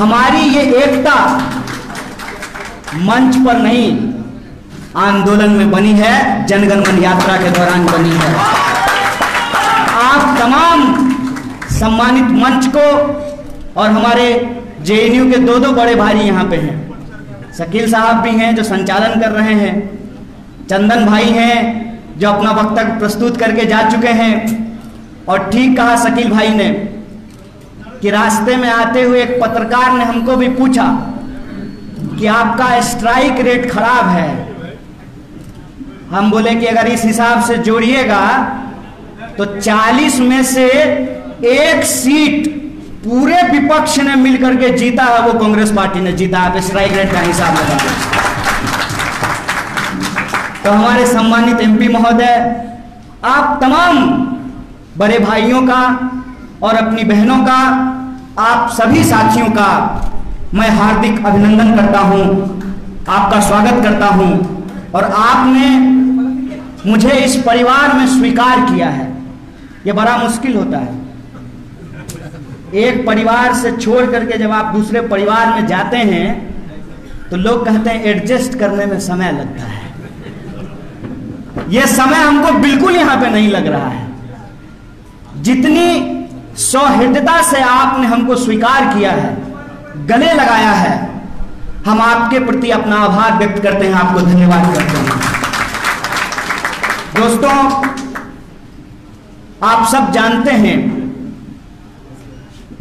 हमारी ये एकता मंच पर नहीं, आंदोलन में बनी है, जनगण मन यात्रा के दौरान बनी है। आप तमाम सम्मानित मंच को और हमारे जेएनयू के दो बड़े भाई यहाँ पे हैं, शकील साहब भी हैं जो संचालन कर रहे हैं, चंदन भाई हैं जो अपना वक्तव्य प्रस्तुत करके जा चुके हैं। और ठीक कहा शकील भाई ने कि रास्ते में आते हुए एक पत्रकार ने हमको भी पूछा कि आपका स्ट्राइक रेट खराब है। हम बोले कि अगर इस हिसाब से जोड़िएगा तो 40 में से 1 सीट पूरे विपक्ष ने मिलकर के जीता है, वो कांग्रेस पार्टी ने जीता। आप स्ट्राइक रेट का हिसाब लगा दें। तो हमारे सम्मानित एमपी महोदय, आप तमाम बड़े भाइयों का और अपनी बहनों का, आप सभी साथियों का मैं हार्दिक अभिनंदन करता हूं, आपका स्वागत करता हूं। और आपने मुझे इस परिवार में स्वीकार किया है, यह बड़ा मुश्किल होता है। एक परिवार से छोड़ करके जब आप दूसरे परिवार में जाते हैं तो लोग कहते हैं एडजस्ट करने में समय लगता है। यह समय हमको बिल्कुल यहां पे नहीं लग रहा है। जितनी सौहार्दता से आपने हमको स्वीकार किया है, गले लगाया है, हम आपके प्रति अपना आभार व्यक्त करते हैं, आपको धन्यवाद करते हैं। दोस्तों, आप सब जानते हैं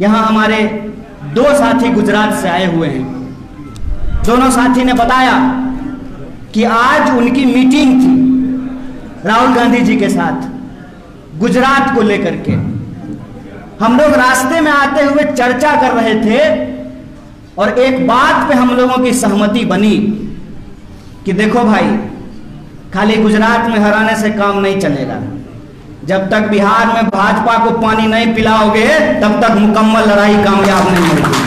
यहां हमारे 2 साथी गुजरात से आए हुए हैं। दोनों साथी ने बताया कि आज उनकी मीटिंग थी राहुल गांधी जी के साथ गुजरात को लेकर के। हम लोग रास्ते में आते हुए चर्चा कर रहे थे और एक बात पे हम लोगों की सहमति बनी कि देखो भाई, खाली गुजरात में हराने से काम नहीं चलेगा। जब तक बिहार में भाजपा को पानी नहीं पिलाओगे तब तक मुकम्मल लड़ाई कामयाब नहीं होगी।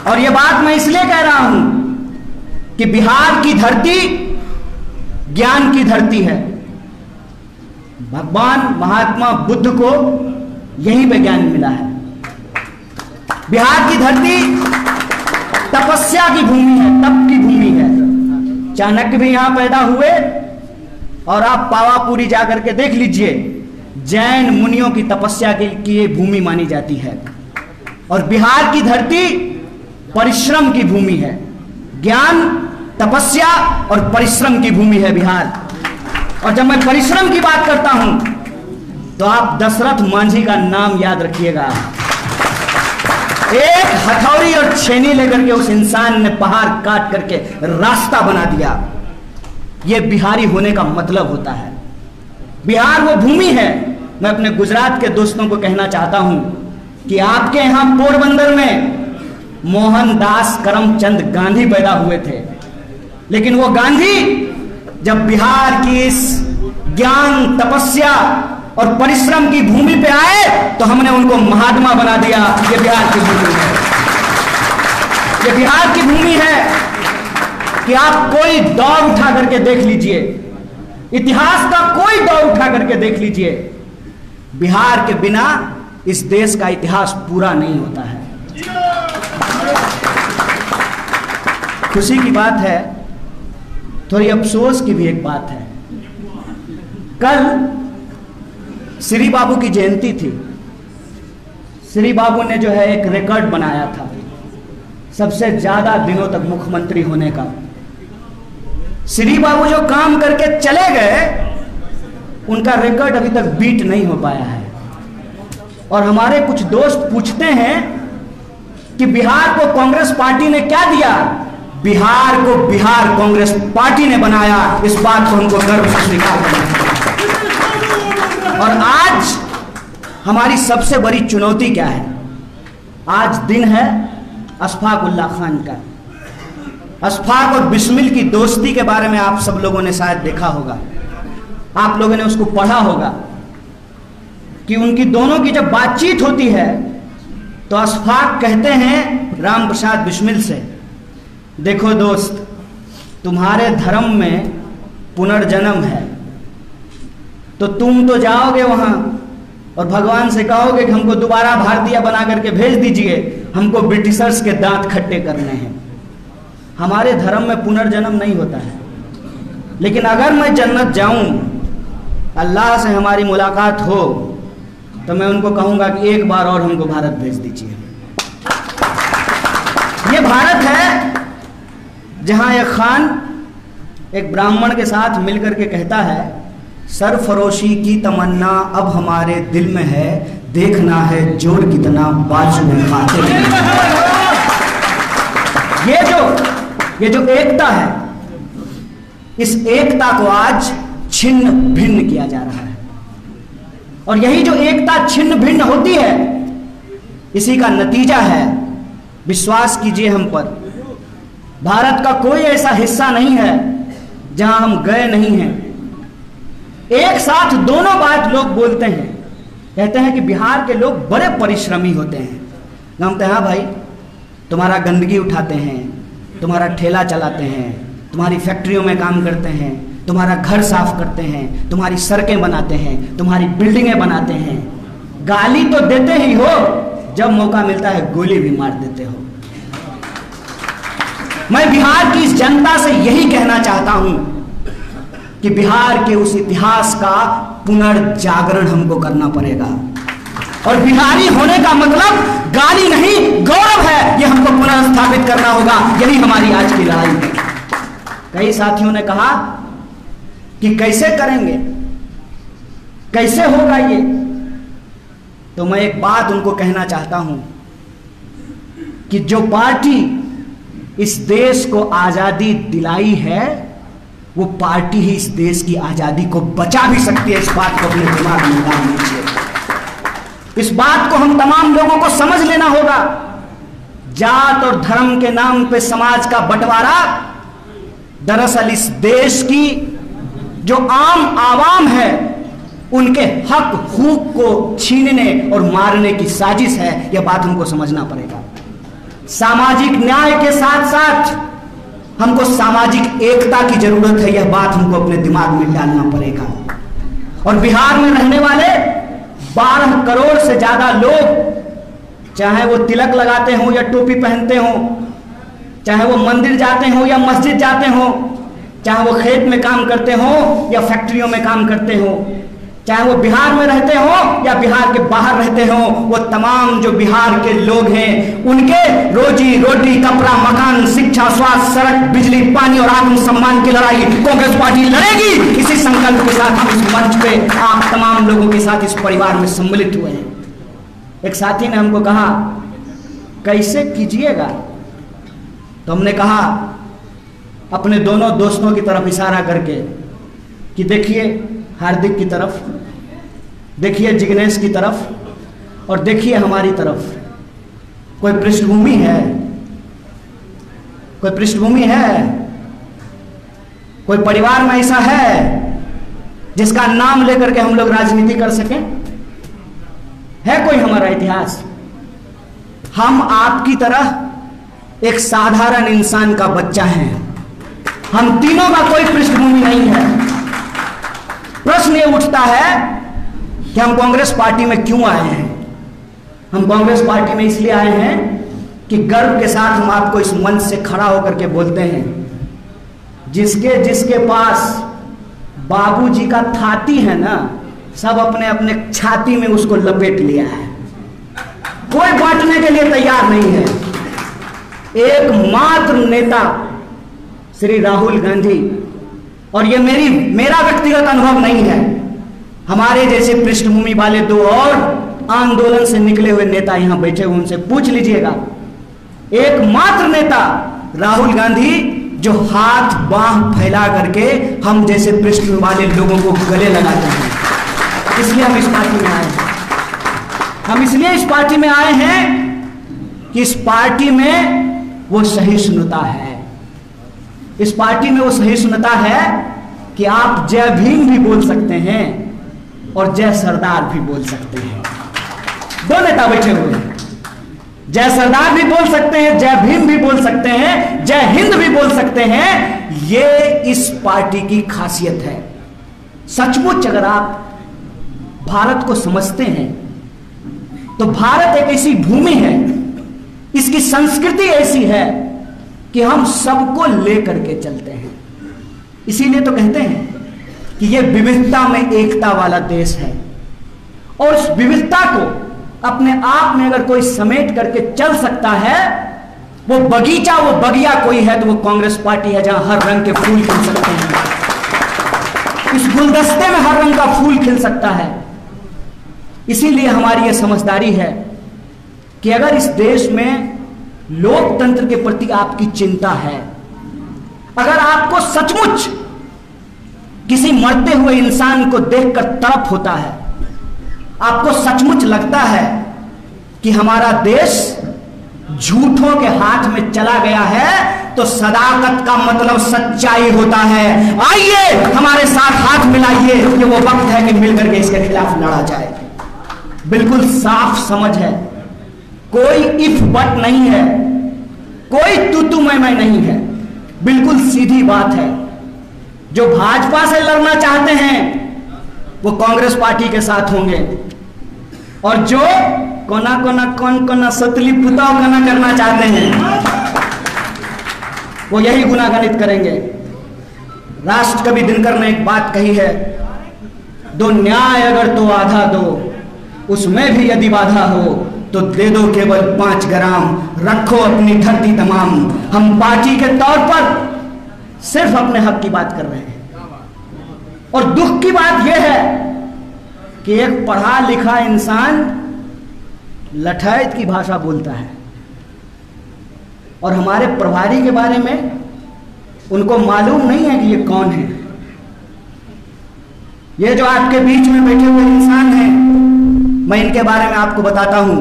और यह बात मैं इसलिए कह रहा हूं कि बिहार की धरती ज्ञान की धरती है। भगवान महात्मा बुद्ध को यहीं पे ज्ञान मिला है। बिहार की धरती तपस्या की भूमि है, तप की भूमि है। चाणक्य भी यहां पैदा हुए और आप पावापुरी जाकर के देख लीजिए, जैन मुनियों की तपस्या की ये भूमि मानी जाती है। और बिहार की धरती परिश्रम की भूमि है। ज्ञान, तपस्या और परिश्रम की भूमि है बिहार। और जब मैं परिश्रम की बात करता हूं तो आप दशरथ मांझी का नाम याद रखिएगा। एक हथौड़ी और छेनी लेकर के उस इंसान ने पहाड़ काट करके रास्ता बना दिया। यह बिहारी होने का मतलब होता है। बिहार वो भूमि है। मैं अपने गुजरात के दोस्तों को कहना चाहता हूं कि आपके यहां पोरबंदर में मोहनदास करमचंद गांधी पैदा हुए थे, लेकिन वो गांधी जब बिहार की इस ज्ञान, तपस्या और परिश्रम की भूमि पे आए तो हमने उनको महात्मा बना दिया। ये बिहार की भूमि है। ये बिहार की भूमि है कि आप कोई दौर उठा करके देख लीजिए, इतिहास का कोई दौर उठा करके देख लीजिए, बिहार के बिना इस देश का इतिहास पूरा नहीं होता है। खुशी की बात है, थोड़ी अफसोस की भी एक बात है। कल श्री बाबू की जयंती थी। श्री बाबू ने जो है एक रिकॉर्ड बनाया था सबसे ज्यादा दिनों तक मुख्यमंत्री होने का। श्री बाबू जो काम करके चले गए, उनका रिकॉर्ड अभी तक बीट नहीं हो पाया है। और हमारे कुछ दोस्त पूछते हैं कि बिहार को कांग्रेस पार्टी ने क्या दिया। बिहार को बिहार कांग्रेस पार्टी ने बनाया, इस बात को हमको गर्व से स्वीकार करना है। और आज हमारी सबसे बड़ी चुनौती क्या है? आज दिन है अशफाक उल्लाह खान का। अशफाक और बिस्मिल की दोस्ती के बारे में आप सब लोगों ने शायद देखा होगा, आप लोगों ने उसको पढ़ा होगा कि उनकी दोनों की जब बातचीत होती है तो अशफाक कहते हैं राम प्रसाद बिस्मिल से, देखो दोस्त, तुम्हारे धर्म में पुनर्जन्म है तो तुम तो जाओगे वहां, और भगवान से कहोगे कि हमको दोबारा भारतीय बना करके भेज दीजिए, हमको ब्रिटिशर्स के दांत खट्टे करने हैं। हमारे धर्म में पुनर्जन्म नहीं होता है, लेकिन अगर मैं जन्नत जाऊं, अल्लाह से हमारी मुलाकात हो, तो मैं उनको कहूंगा कि एक बार और हमको भारत भेज दीजिए। ये भारत है जहां एक खान एक ब्राह्मण के साथ मिलकर के कहता है, सरफरोशी की तमन्ना अब हमारे दिल में है, देखना है जोर कितना बाजू में खाते हैं। ये जो एकता है, इस एकता को आज छिन्न भिन्न किया जा रहा है, और यही जो एकता छिन्न भिन्न होती है, इसी का नतीजा है, विश्वास कीजिए हम पर, भारत का कोई ऐसा हिस्सा नहीं है जहां हम गए नहीं हैं। एक साथ दोनों बात लोग बोलते हैं, कहते हैं कि बिहार के लोग बड़े परिश्रमी होते हैं। हम कहते हैं हाँ भाई, तुम्हारा गंदगी उठाते हैं, तुम्हारा ठेला चलाते हैं, तुम्हारी फैक्ट्रियों में काम करते हैं, तुम्हारा घर साफ करते हैं, तुम्हारी सड़कें बनाते हैं, तुम्हारी बिल्डिंगें बनाते हैं। गाली तो देते ही हो, जब मौका मिलता है गोली भी मार देते हो। मैं बिहार की इस जनता से यही कहना चाहता हूं कि बिहार के उस इतिहास का पुनर्जागरण हमको करना पड़ेगा, और बिहारी होने का मतलब गाली नहीं, गौरव है, यह हमको पुनर्स्थापित करना होगा। यही हमारी आज की लड़ाई है। कई साथियों ने कहा कि कैसे करेंगे, कैसे होगा ये, तो मैं एक बात उनको कहना चाहता हूं कि जो पार्टी इस देश को आजादी दिलाई है, वो पार्टी ही इस देश की आजादी को बचा भी सकती है। इस बात को अपने दिमाग में डाल लीजिए। इस बात को हम तमाम लोगों को समझ लेना होगा। जात और धर्म के नाम पे समाज का बंटवारा दरअसल इस देश की जो आम आवाम है, उनके हक हुकूक को छीनने और मारने की साजिश है। यह बात हमको समझना पड़ेगा। सामाजिक न्याय के साथ साथ हमको सामाजिक एकता की जरूरत है। यह बात हमको अपने दिमाग में डालना पड़ेगा। और बिहार में रहने वाले 12 करोड़ से ज्यादा लोग, चाहे वो तिलक लगाते हो या टोपी पहनते हो, चाहे वो मंदिर जाते हो या मस्जिद जाते हो, चाहे वो खेत में काम करते हो या फैक्ट्रियों में काम करते हो, चाहे वो बिहार में रहते हो या बिहार के बाहर रहते हो, वो तमाम जो बिहार के लोग हैं, उनके रोजी रोटी, कपड़ा, मकान, शिक्षा, स्वास्थ्य, सड़क, बिजली, पानी और आत्मसम्मान की लड़ाई कांग्रेस पार्टी लड़ेगी। इसी संकल्प के साथ हम इस मंच पे आप तमाम लोगों के साथ इस परिवार में सम्मिलित हुए हैं। एक साथी ने हमको कहा कैसे कीजिएगा, तो हमने कहा अपने दोनों दोस्तों की तरफ इशारा करके कि देखिए हार्दिक की तरफ, देखिए जिग्नेश की तरफ, और देखिए हमारी तरफ। कोई पृष्ठभूमि है, कोई पृष्ठभूमि है, कोई परिवार में ऐसा है जिसका नाम लेकर के हम लोग राजनीति कर सकें? है कोई हमारा इतिहास? हम आपकी तरह एक साधारण इंसान का बच्चा है। हम तीनों का कोई पृष्ठभूमि नहीं है। प्रश्न ये उठता है कि हम कांग्रेस पार्टी में क्यों आए हैं। हम कांग्रेस पार्टी में इसलिए आए हैं कि गर्व के साथ हम आपको इस मंच से खड़ा होकर के बोलते हैं, जिसके जिसके पास बाबूजी का थाती है ना, सब अपने अपने छाती में उसको लपेट लिया है। कोई बांटने के लिए तैयार नहीं है। एकमात्र नेता श्री राहुल गांधी, और ये मेरा व्यक्तिगत अनुभव नहीं है, हमारे जैसे पृष्ठभूमि वाले 2 और आंदोलन से निकले हुए नेता यहां बैठे हुए, उनसे पूछ लीजिएगा। एकमात्र नेता राहुल गांधी जो हाथ बांह फैला करके हम जैसे पृष्ठभूमि वाले लोगों को गले लगाते हैं। इसलिए हम इस पार्टी में आए हैं। हम इसलिए इस पार्टी में आए हैं कि इस पार्टी में वो सहिष्णुता है। इस पार्टी में वो सहिष्णुता है कि आप जय भीम भी बोल सकते हैं और जय सरदार भी बोल सकते हैं। 2 नेता बैठे हुए हैं, जय सरदार भी बोल सकते हैं, जय भीम भी बोल सकते हैं, जय हिंद भी बोल सकते हैं। ये इस पार्टी की खासियत है। सचमुच अगर आप भारत को समझते हैं तो भारत एक ऐसी भूमि है, इसकी संस्कृति ऐसी है कि हम सबको लेकर के चलते हैं। इसीलिए तो कहते हैं कि यह विविधता में एकता वाला देश है, और उस विविधता को अपने आप में अगर कोई समेट करके चल सकता है, वो बगीचा, वो बगिया कोई है तो वो कांग्रेस पार्टी है, जहां हर रंग के फूल खिल सकते हैं। इस गुलदस्ते में हर रंग का फूल खिल सकता है। इसीलिए हमारी यह समझदारी है कि अगर इस देश में लोकतंत्र के प्रति आपकी चिंता है, अगर आपको सचमुच किसी मरते हुए इंसान को देखकर तड़प होता है, आपको सचमुच लगता है कि हमारा देश झूठों के हाथ में चला गया है, तो सदाकत का मतलब सच्चाई होता है। आइए हमारे साथ हाथ मिलाइए, ये वो वक्त है कि मिलकर के इसके खिलाफ लड़ा जाए। बिल्कुल साफ समझ है, कोई इफ बट नहीं है, कोई तू मैं नहीं है, बिल्कुल सीधी बात है। जो भाजपा से लड़ना चाहते हैं वो कांग्रेस पार्टी के साथ होंगे, और जो कौन सतली पुताव करना चाहते हैं वो यही गुनागणित करेंगे। राष्ट्र कवि दिनकर ने एक बात कही है, दो न्याय अगर तो आधा दो, उसमें भी यदि बाधा हो तो दे दो केवल 5 ग्राम, रखो अपनी धरती तमाम। हम पार्टी के तौर पर सिर्फ अपने हक की बात कर रहे हैं, और दुख की बात यह है कि एक पढ़ा लिखा इंसान लठैत की भाषा बोलता है, और हमारे प्रभारी के बारे में उनको मालूम नहीं है कि ये कौन है। ये जो आपके बीच में बैठे हुए इंसान हैं, मैं इनके बारे में आपको बताता हूं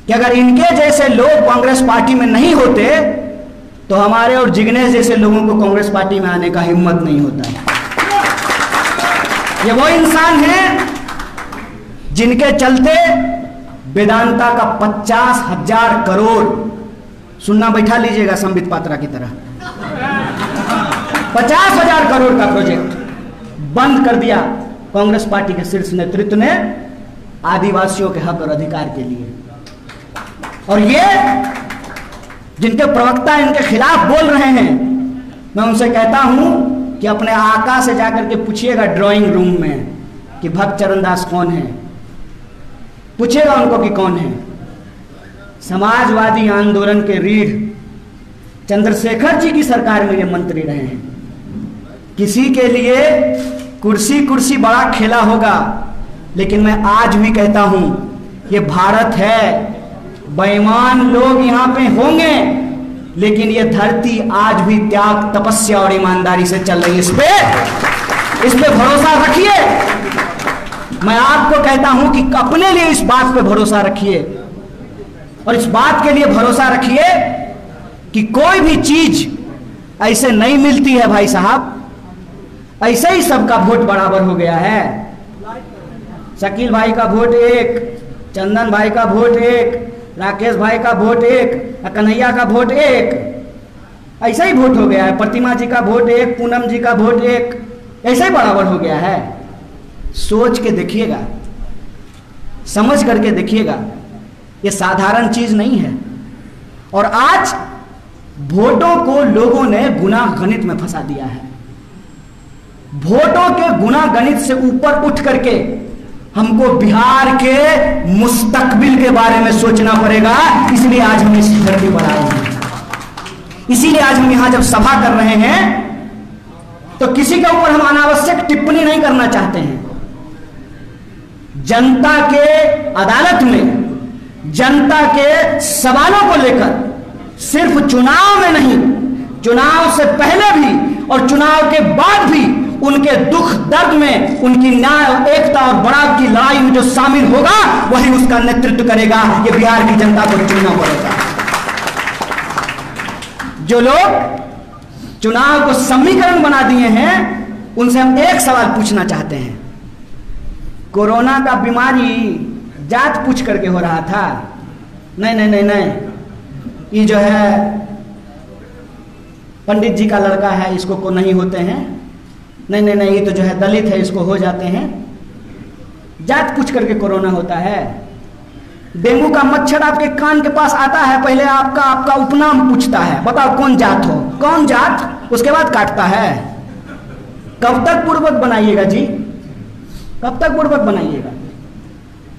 कि अगर इनके जैसे लोग कांग्रेस पार्टी में नहीं होते तो हमारे और जिग्नेश जैसे लोगों को कांग्रेस पार्टी में आने का हिम्मत नहीं होता है। ये वो इंसान हैं जिनके चलते वेदांता का 50,000 करोड़, सुनना बैठा लीजिएगा संबित पात्रा की तरह, 50,000 करोड़ का प्रोजेक्ट बंद कर दिया कांग्रेस पार्टी के शीर्ष नेतृत्व ने आदिवासियों के हक और अधिकार के लिए। और ये जिनके प्रवक्ता इनके खिलाफ बोल रहे हैं, मैं उनसे कहता हूं कि अपने आका से जाकर के पूछिएगा ड्राइंग रूम में कि भक्त चरण दास कौन है, पूछेगा उनको कि कौन है। समाजवादी आंदोलन के रीढ़ चंद्रशेखर जी की सरकार में ये मंत्री रहे हैं। किसी के लिए कुर्सी बड़ा खेला होगा, लेकिन मैं आज भी कहता हूं ये भारत है, बेईमान लोग यहां पे होंगे, लेकिन ये धरती आज भी त्याग, तपस्या और ईमानदारी से चल रही है। इस पे भरोसा रखिए। मैं आपको कहता हूं कि अपने लिए इस बात पे भरोसा रखिए, और इस बात के लिए भरोसा रखिए कि कोई भी चीज ऐसे नहीं मिलती है भाई साहब। ऐसे ही सबका वोट बराबर हो गया है। शकील भाई का वोट एक, चंदन भाई का वोट एक, राकेश भाई का वोट एक, कन्हैया का वोट एक, ऐसा ही वोट हो गया है। प्रतिमा जी का वोट एक, पूनम जी का वोट एक, ऐसा ही बराबर हो गया है। सोच के देखिएगा, समझ करके देखिएगा, ये साधारण चीज नहीं है। और आज वोटों को लोगों ने गुना गणित में फंसा दिया है। वोटों के गुना गणित से ऊपर उठ करके हमको बिहार के मुस्तकबिल के बारे में सोचना पड़ेगा। इसलिए आज हम इस धरती पर आए हैं, इसीलिए आज हम यहां जब सभा कर रहे हैं तो किसी के ऊपर हम अनावश्यक टिप्पणी नहीं करना चाहते हैं। जनता के अदालत में जनता के सवालों को लेकर सिर्फ चुनाव में नहीं, चुनाव से पहले भी और चुनाव के बाद भी उनके दुख दर्द में, उनकी न्याय, एकता और बराबर की लड़ाई में जो शामिल होगा वही उसका नेतृत्व करेगा। ये बिहार की जनता को चुनना पड़ेगा। जो लोग चुनाव को समीकरण बना दिए हैं उनसे हम एक सवाल पूछना चाहते हैं। कोरोना का बीमारी जात पूछ करके हो रहा था? नहीं नहीं नहीं नहीं, ये जो है पंडित जी का लड़का है, इसको को नहीं होते हैं। नहीं नहीं नहीं, ये तो जो है दलित है, इसको हो जाते हैं। जात पूछ करके कोरोना होता है। डेंगू का मच्छर आपके कान के पास आता है, पहले आपका उपनाम पूछता है, बताओ कौन जात हो, कौन जात, उसके बाद काटता है। कब तक पूर्वक बनाइएगा जी, कब तक पूर्वक बनाइएगा?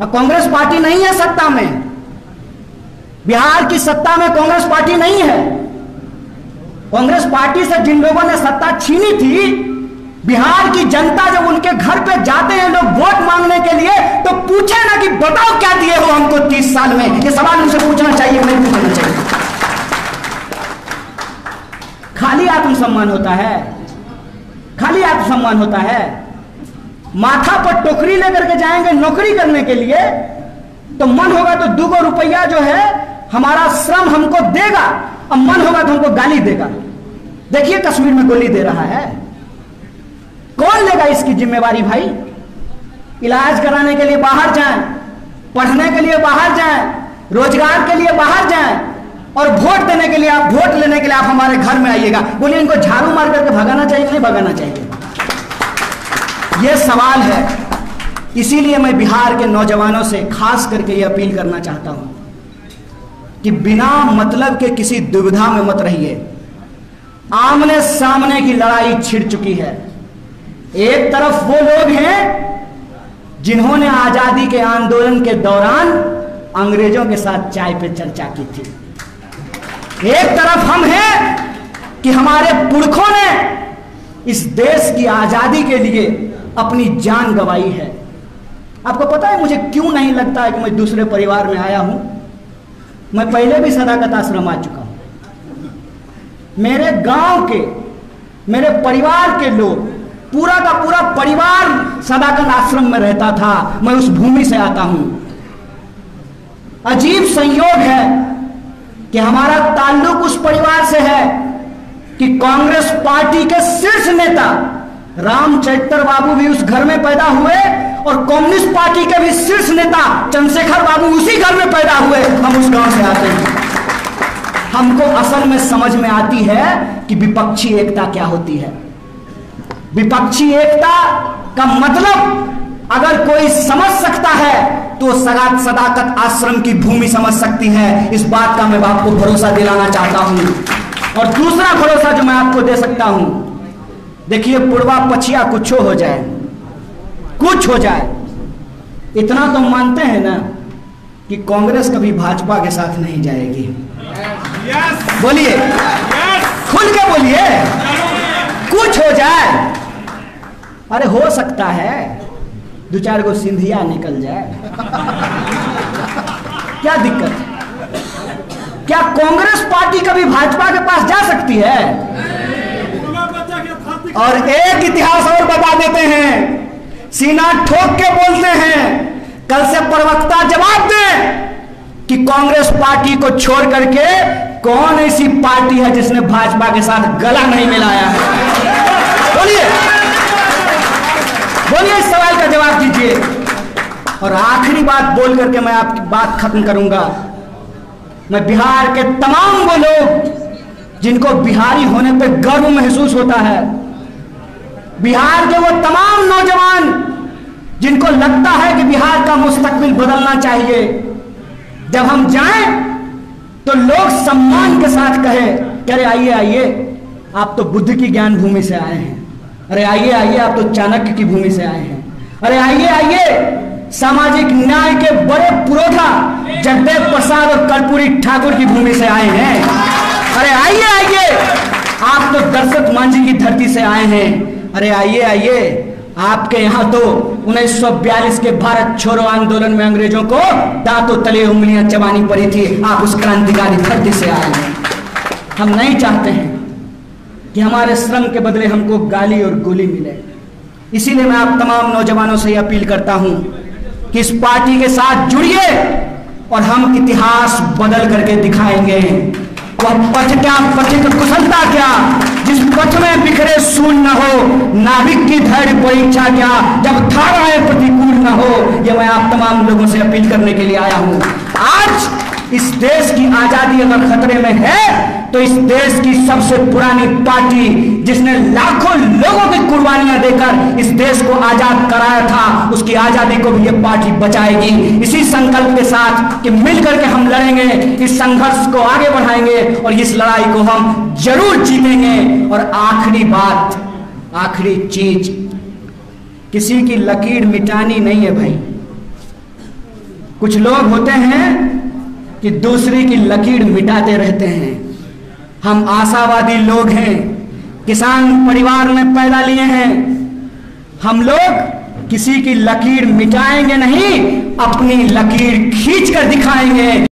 कांग्रेस पार्टी नहीं है सत्ता में, बिहार की सत्ता में कांग्रेस पार्टी नहीं है। कांग्रेस पार्टी से जिन लोगों ने सत्ता छीनी थी, बिहार की जनता जब उनके घर पे जाते हैं लोग वोट मांगने के लिए, तो पूछे ना कि बताओ क्या दिए हो हमको 30 साल में। ये सवाल उनसे पूछना चाहिए, नहीं पूछना चाहिए। खाली आत्मसम्मान होता है, खाली आत्मसम्मान होता है। माथा पर टोकरी लेकर के जाएंगे नौकरी करने के लिए, तो मन होगा तो 2 रुपया जो है हमारा श्रम हमको देगा, और मन होगा तो हमको गाली देगा। देखिए कश्मीर में गोली दे रहा है, कौन लेगा इसकी जिम्मेवारी भाई? इलाज कराने के लिए बाहर जाएं, पढ़ने के लिए बाहर जाएं, रोजगार के लिए बाहर जाएं, और वोट देने के लिए, आप वोट लेने के लिए आप हमारे घर में आइएगा। बोलिए इनको झाड़ू मार करके भगाना चाहिए, नहीं भगाना चाहिए? यह सवाल है। इसीलिए मैं बिहार के नौजवानों से खास करके यह अपील करना चाहता हूं कि बिना मतलब के किसी दुविधा में मत रहिए। आमने सामने की लड़ाई छिड़ चुकी है। एक तरफ वो लोग हैं जिन्होंने आजादी के आंदोलन के दौरान अंग्रेजों के साथ चाय पे चर्चा की थी, एक तरफ हम हैं कि हमारे पुरखों ने इस देश की आजादी के लिए अपनी जान गंवाई है। आपको पता है मुझे क्यों नहीं लगता है कि मैं दूसरे परिवार में आया हूं? मैं पहले भी सदाकत आश्रम आ चुका हूं। मेरे गांव के, मेरे परिवार के लोग, पूरा का पूरा परिवार सदाकत आश्रम में रहता था। मैं उस भूमि से आता हूं। अजीब संयोग है कि हमारा ताल्लुक उस परिवार से है कि कांग्रेस पार्टी के शीर्ष नेता रामचरित्र बाबू भी उस घर में पैदा हुए, और कम्युनिस्ट पार्टी के भी शीर्ष नेता चंद्रशेखर बाबू उसी घर में पैदा हुए। हम उस गांव से आते हैं। हमको असल में समझ में आती है कि विपक्षी एकता क्या होती है। विपक्षी एकता का मतलब अगर कोई समझ सकता है तो सदाकत आश्रम की भूमि समझ सकती है। इस बात का मैं आपको भरोसा दिलाना चाहता हूं। और दूसरा भरोसा जो मैं आपको दे सकता हूं, देखिए पुरवा पछिया कुछ हो जाए, कुछ हो जाए, इतना तो मानते हैं ना कि कांग्रेस कभी भाजपा के साथ नहीं जाएगी। बोलिए, खुल के बोलिए, कुछ हो जाए। अरे हो सकता है 2-4 गो सिंधिया निकल जाए, क्या दिक्कत है? क्या कांग्रेस पार्टी कभी भाजपा के पास जा सकती है? और एक इतिहास और बता देते हैं, सीना ठोक के बोलते हैं, कल से प्रवक्ता जवाब दें कि कांग्रेस पार्टी को छोड़ करके कौन ऐसी पार्टी है जिसने भाजपा के साथ गला नहीं मिलाया है? बोलिए, बोलिए, इस सवाल का जवाब दीजिए। और आखिरी बात बोल करके मैं आपकी बात खत्म करूंगा। मैं बिहार के तमाम वो लोग जिनको बिहारी होने पे गर्व महसूस होता है, बिहार के वो तमाम नौजवान जिनको लगता है कि बिहार का मुस्तकबिल बदलना चाहिए, जब हम जाएं तो लोग सम्मान के साथ कहे कि अरे आइए आइए, आप तो बुद्ध की ज्ञान भूमि से आए हैं, अरे आइए आइए, आप तो चाणक्य की भूमि से आए हैं, अरे आइए आइए, सामाजिक न्याय के बड़े पुरोधा जगदेव प्रसाद और कर्पूरी ठाकुर की भूमि से आए हैं, अरे आइए आइए, आप तो दशरथ मांझी की धरती से आए हैं, अरे आइए आइए, आपके यहाँ तो 1942 के भारत छोड़ो आंदोलन में अंग्रेजों को दांतों तले उंगलियां चबानी पड़ी थी, आप उस क्रांतिकारी धरती से आए हैं। हम नहीं चाहते हैं कि हमारे श्रम के बदले हमको गाली और गोली मिले। इसीलिए मैं आप तमाम नौजवानों से अपील करता हूं कि इस पार्टी के साथ जुड़िए और हम इतिहास बदल करके दिखाएंगे। वह पथ क्या, पथिक कुशलता क्या, जिस पथ में बिखरे शून्य न हो, नाविक की धैर्य परीक्षा क्या, जब धाराएं प्रतिकूल न हो। यह मैं आप तमाम लोगों से अपील करने के लिए आया हूं। आज इस देश की आजादी अगर खतरे में है तो इस देश की सबसे पुरानी पार्टी जिसने लाखों लोगों की कुर्बानियां देकर इस देश को आजाद कराया था, उसकी आजादी को भी ये पार्टी बचाएगी। इसी संकल्प के साथ कि मिलकर के हम लड़ेंगे, इस संघर्ष को आगे बढ़ाएंगे और इस लड़ाई को हम जरूर जीतेंगे। और आखिरी बात, आखिरी चीज, किसी की लकीर मिटानी नहीं है भाई। कुछ लोग होते हैं कि दूसरे की लकीर मिटाते रहते हैं। हम आशावादी लोग हैं, किसान परिवार में पैदा लिए हैं। हम लोग किसी की लकीर मिटाएंगे नहीं, अपनी लकीर खींच कर दिखाएंगे।